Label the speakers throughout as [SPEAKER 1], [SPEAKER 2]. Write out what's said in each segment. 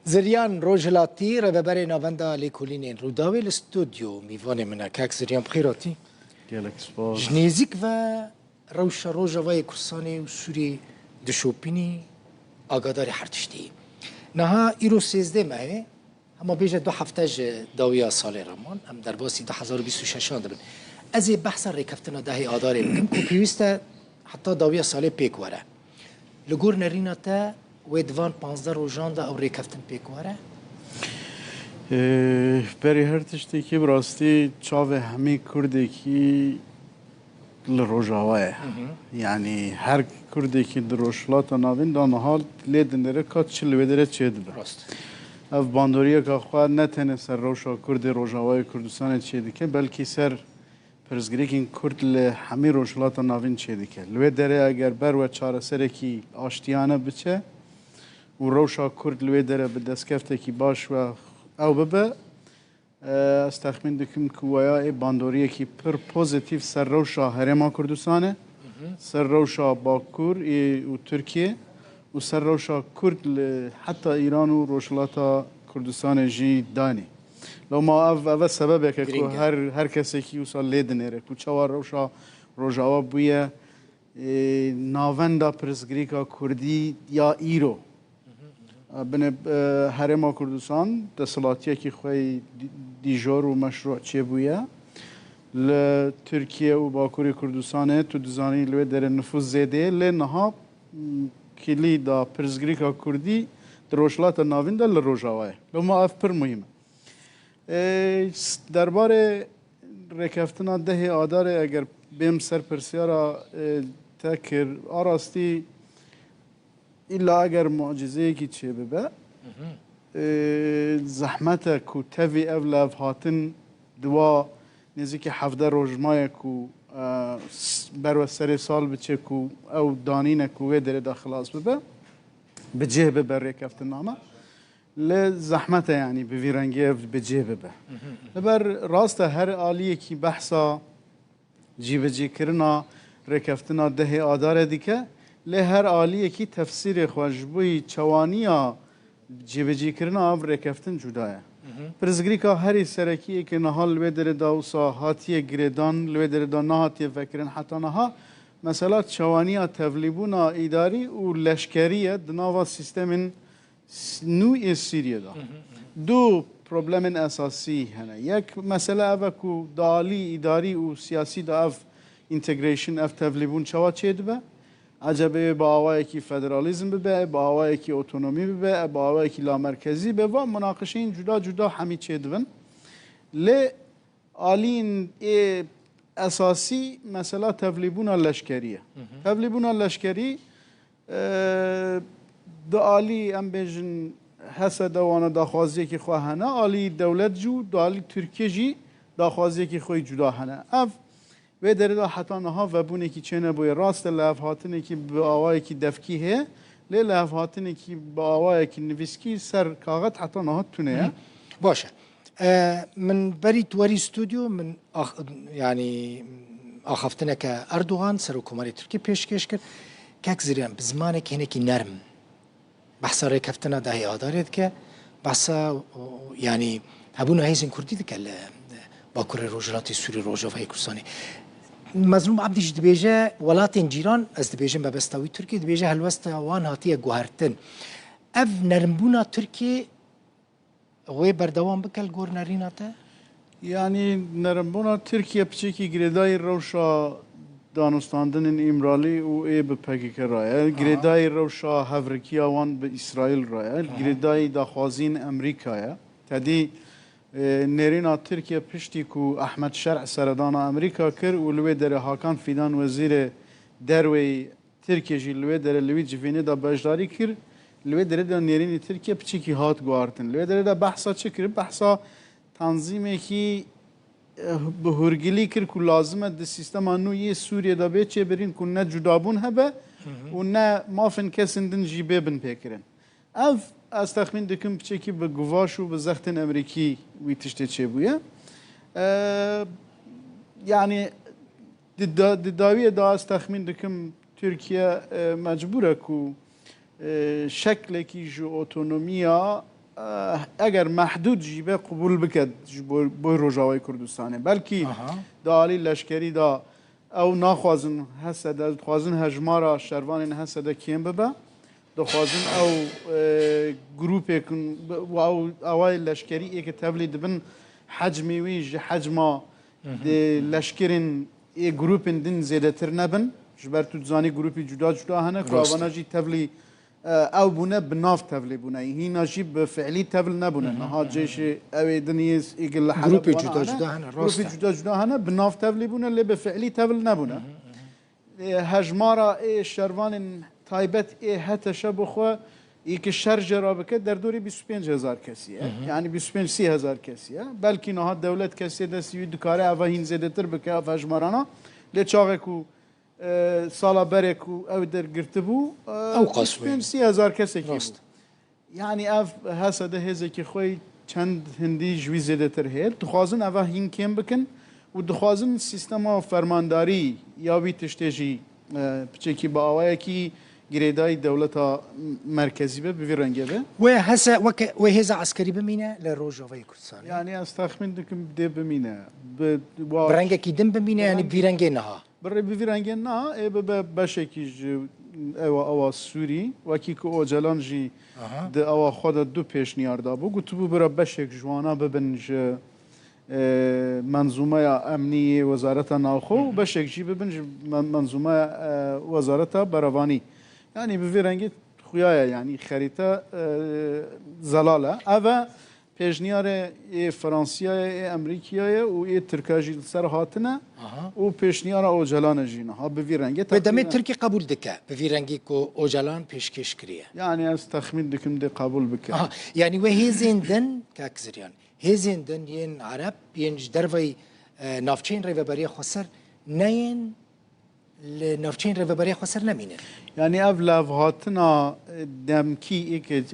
[SPEAKER 1] زریان روجلاتی رهبر ناوندا لیکولین روداوی الاستودیو میوان من کاک زریان بخیراتی
[SPEAKER 2] گلک سپاس
[SPEAKER 1] جنیزیک و روجا وای کرسانی و سوری دشوپینی آگاداری هرتشتی نها ایرو 13 ماه اما بیجه 2 هفته داویا سال رمان هم در باسی 2026 دبن از بحث ریکفتنا دهی آداری بکم که پیوسته حتی داویا سال پیک وره لگور نرینا تا ویدوان 15 روزان دا او ریکفتن پیک وره
[SPEAKER 2] بری هر تشتی که براستی چاو همی کرده که لروجاوه یعنی هر کرده که دروشلات ناوین دانه حال لیدن داره که چل ویدره چه دبه
[SPEAKER 1] راست
[SPEAKER 2] اف باندوریه که خواه نتنه سر روشا کرد روجاوه کردستان چه دیگه بلکه سر پرزگریکین کرد لحمی روشلات ناوین چه دیگه لوی داره اگر بر و چاره سره کی آشتیانه بچه و روشا کرد لوی داره به دستکفته کی باش و او ببه از تخمین دکم که ویا باندوریه کی پر پوزیتیو سر روشا هرما کردستانه سر روشا باکور و ترکیه و سر روشا کرد حتی ایران و روشلاتا کردستان جی دانی لو ما اول سبب که هر کسی که وصل لیدنره که چوار روشا روجاوا بویه ناوندا پرزگریکا کردی یا ایرو بن هرما کردستان دستلاتیه که خوی دیجور و مشروع چه بویه ل ترکیه و باکوری کردستانه تو دزانی لوی در نفوذ زیده لنها کلی دا پرزگریکا کردی دروشلات ناوین دا لروجاوه لو ما اف پر مهمه درباره رکفتنا ده آداره اگر بیم سر پرسیارا تکر آراستی ایلا اگر معجزه کی چه ببه زحمت کو توی اولف هاتن دوا نزدیک 17 روزمای کو بر سر سال بچه کو او دانین کو در داخلاص ببه بجه ببه رکفتنا ما لزحمته يعني بفيرانجيف بجيبه لبر راسته هر آلیه کی بحثا جی کرنا رکفتنا ده آداره دیگه له هر آلیه کی تفسیر خوشبوی چوانیا جی کرنا او رکفتن جدایه پرزگریکا هری سرکی که نهال لودر داوسا هاتیه گریدان لودر دا نهاتیه فکرن حتی نها مثلا چوانیا تبلیبونا اداری و لشکریه دناوا سیستمن نوع سوریه دا دو پروبلم اساسی هنه یک مسئله اوه که دالی اداری و سیاسی دا اف انتگریشن اف تبلیبون چوا چه دبه عجبه با آوائه که فدرالیزم ببه با آوائه که اوتونومی ببه با آوائه که لامرکزی ببه و مناقشین جدا جدا همی چه دبن لی آلین اساسی مسئله تبلیبون لشکریه تبلیبون لشکری دا آلی ام بیجن هسه دوانه داخوازی که خواه هنه آلی دولت جو دا آلی ترکیه جی داخوازی که خواه جدا هنه اف و در دا حتی نها و بونه که چه نبوی راست لحف هاتنه که با آوائه که دفکی هی لی لحف هاتنه که با آوائه که نویسکی سر کاغت حتی نها تونه
[SPEAKER 1] باشه من بری تواری استودیو من يعني آخفتنا که اردوغان سر حکومت ترکیه پیشکش کرد که زریان بزمانه که هنکی نرم بحث رکفتنا دهی آدارید که بحث يعني هبونا هيزن كردي دك باكور روجلاتي سوري روجافاي كردستاني مظلوم عبدش دبيجه ولاتين جيران از دبيجه ببستاوي تركي دبيجه هلوستا وان هاتيه جوهرتن اف نرمبونا تركي وي بردوام بكل جور نريناته
[SPEAKER 2] يعني نرمبونا تركيا بشكل جريداي روشا دانستاندن امرالی و ای به پاکیک رای گریدای روشا هفرکیا وان به اسرائیل رای گریدای داخوازین امریکا تدی نرینا ترکیه پشتی کو احمد شرع سردان امریکا کر و لوی در هاکان فیدان وزیر دروی ترکیه جی لوی در لوی جوینه دا بجداری کر لوی در دا نرین ترکیه پچیکی هات گوارتن لوی در دا بحثا چه کر بحثا تنظیمی کی به هرگلی کر که لازمه ده سیستم نوعی سوریه دا به چه برین که نه جدابون هبه و نه مافن کسندن جیبه بن پیکرن اف از تخمین دکم بچه که به گواش و به زختن امریکی وی تشته چه بویه یعنی داویه دا از تخمین دکم ترکیه مجبوره که شکل کی جو اتونومیا اگر محدود جیبه قبول بکد بوی روجاوی کردستانه بلکی دالی لشکری دا او ناخوازن هسته خوازن هجمارا شروان هسته کیم ببه دخوازن او گروپ کن و او اوای لشکری ای که تولید بن حجمی ویج حجما لشکرین ای گروپ دین زیاده تر نبن جبر تو زانی گروپی جدا جدا هنه که آوانا جی تولید او بونه بناف تفلی بونه هی نجیب به فعلی تفل نبونه نها جیش اوی دنیز ایگل حلب
[SPEAKER 1] گروپی جدا جدا هنه
[SPEAKER 2] گروپی جدا جدا هنه بناف تفلی بونه لی به فعلی تفل نبونه هجمارا ای شروان تایبت ای هت شب خو ای که شرج را بکه در دوری 25000 کسیه یعنی 25000 کسیه بلکه نها دولت کسی دستی دکاره اوه هین زیده تر بکه اوه هجمارانا لی چاقه کو سالا برک و او در گرتبو
[SPEAKER 1] او قصبه
[SPEAKER 2] 30,000 کسی کی یعنی اف حسد هزه که خوی چند هندی جوی زیده تر هید دخوازن اوه هین کم بکن و دخوازن سیستما فرمانداری یا وی تشتیجی بچه با آوه کی گریدای دولتا مرکزی به بی رنگه به
[SPEAKER 1] و هزا عسکری بمینه لروجاوی کردستان
[SPEAKER 2] یعنی از تخمین دکم ده بمینه
[SPEAKER 1] برنگه کی دم بمینه یعنی بی رنگه نها
[SPEAKER 2] برای بی رنگه نه ای به بشکی اوا سوری وکی که اوجلان جی ده اوا خود دو پیش نیارده بو گوتو برای بشک جوانا ببنج منظومه امنی وزارت ناخو و بشک جی ببنج منظومه وزارت بروانی یعنی بی رنگه خویاه یعنی خریطه زلاله اوا پیشنیار ای فرانسیه ای امریکیه و ای ترکیه سر هاتنه و پیشنیار اوجلان جینه ها به رنگه
[SPEAKER 1] به دم ترکی قبول دکه به رنگی کو اوجلان پیشکش کریه
[SPEAKER 2] یعنی از تخمین دکم ده قبول بکه
[SPEAKER 1] یعنی و هزیندن کاکزریان هزیندن ین عرب ینج دروی نافچین ریوبری خسر نین لنافچین ریوبری خسر نمینه
[SPEAKER 2] یعنی اف لاف هاتنا دمکی ای که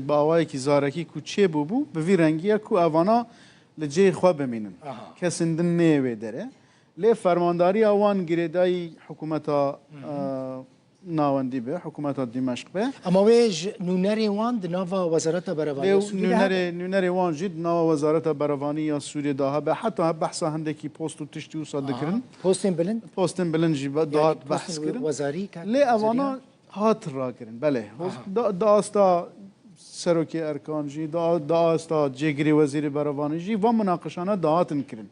[SPEAKER 2] باوایی که زارکی کو چه بو به رنگیه کو اوانا لجه خو بمینن کسندن نه داره لی فرمانداری اوان گریدای حکومتا ناوندی به حکومتا دمشق به
[SPEAKER 1] اما ویج نونری وان دناوا وزارت بروانی
[SPEAKER 2] نونری وان جد ناوا وزارت بروانی یا سوریه داها به حتی بحثا هندکی پوست و تشتی و صد کرن پوستن بلند جی داد بحث کرن
[SPEAKER 1] وزاری
[SPEAKER 2] لی اوانا هات را کرن بله داستا سروکی ارکان جی داستا جگری وزیر بروانی جی و مناقشانه دهاتن کرن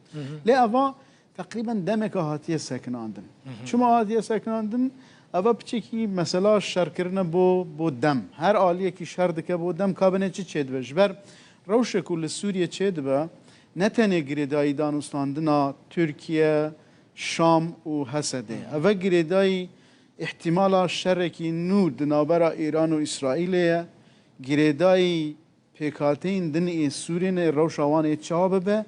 [SPEAKER 2] لی اوا تقریبا دمک هاتیه سکناندن چما هاتیه سکناندن اوا بچکی مثلا شر کردن بو دم هر عالیه کی شر دکه بو دم کابینه چه بش بر روش کل سوریه چه به نتنه گریدای دانستاندنا ترکیه شام و حسده اوا گریدای احتمال شر کی نود نابرا ایران و اسرائیل گریدای پیکاتین دن سوریه روشوان چابه به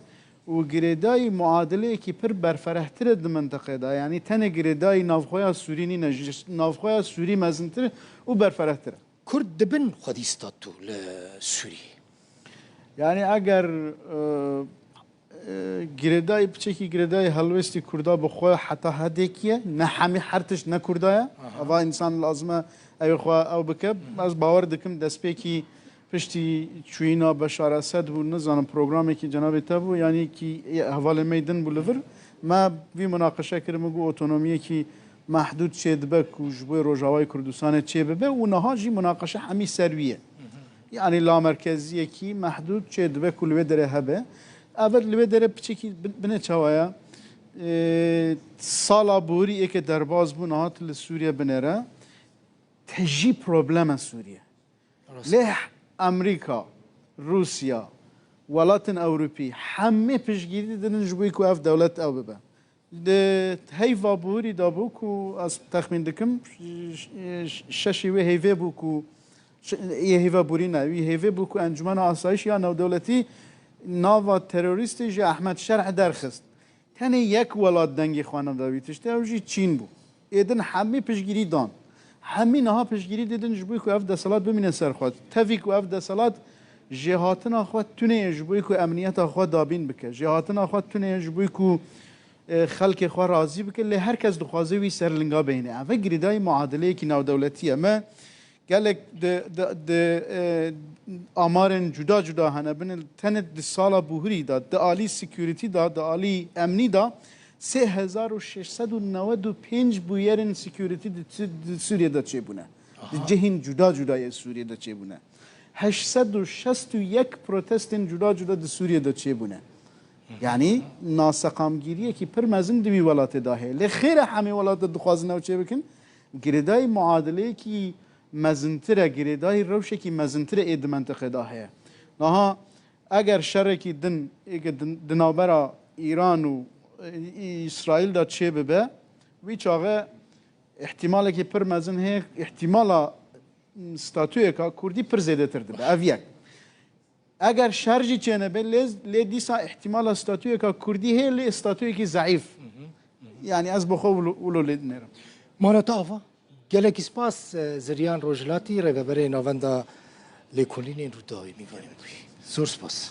[SPEAKER 2] و گریدای معادله کی پر برفرهتر د منطقه دا یعنی تن گریدای نافخویا سوری نی نافخویا سوری مزنتر و برفرهتر
[SPEAKER 1] کرد دبن خودیستاتو لسوری
[SPEAKER 2] یعنی اگر گریدای بچکی گریدای هلوستی کردا بخوا حتی هدیکیه نه همه حرتش نه کردایا اوا انسان لازمه ای خو او بکب از باور دکم دسپیکی پشتی چوینا بشار اسد بود نزانم پروگرامی که جناب تبو یعنی که حواله میدن بولور ما وی مناقشه کردم گو اتونومی که محدود شد به کوجبه روجاوای کردستان چه به و نها جی مناقشه همی سرویه یعنی لا مرکزیه که محدود شد به کل دره هبه اول لوی دره بچکی بنه چوایا سالا بوری که درباز بو نهات لسوریه بنره تجی پروبلم سوریه له امریکا روسیا ولاتن اوروپی همه پیشگیری دادن جبوی که اف دولت او ببه ده هیوا بوری دابو که از تخمین دکم ششی و هیوه بو که یه هیوا بوری نه هیوه بو که انجمن آسایش یا نو دولتی ناوا تروریستی جا احمد شرع درخست تنه یک ولات دنگی خوانم داویتش ده اوجی چین بو ایدن همه پیشگیری دان همین ها پیشگیری دیدن جبوی که اف دستالات بمینه سر خود تفی که اف دستالات جهاتنا خود تونه جبوی که امنیت خود دابین بکه جهاتنا خود تونه جبوی که خلق خود راضی بکه لی هر کس دخوازه وی سرلنگا بینه اف گریدای معادله که نو دولتیه ما gelek de amarın juda juda hene bin tenet de sala buhuri da de ali security da ali emni da 3695 bu yerin security de Suriye'de çebune. Cihin juda juda Suriye'de çebune. 861 protestin juda juda de Suriye'de çebune. Yani nasaqamgiriye ki per mezin de vilatet dahi. Le khire hami vilatet dukhazın o çebikin. Gireday muadele ki mezintere gireday revşe ki mezintere ed mentıqe dahi. Naha eğer şereki dinabera İran و İsrail da çebibe ve çağı ihtimalle ki per mezin he ihtimala statüye ka Kurdi per zedetirdi. Evyek. اگر شرجی چنه به لی دیسا احتمال استاتوی که کردی هی لی استاتوی که ضعیف یعنی از بخو ولو لید نرم
[SPEAKER 1] مانا آفا گلک اسپاس زریان روجلاتی رگبره نواندا لیکولین رو دایی میگویم زور سپاس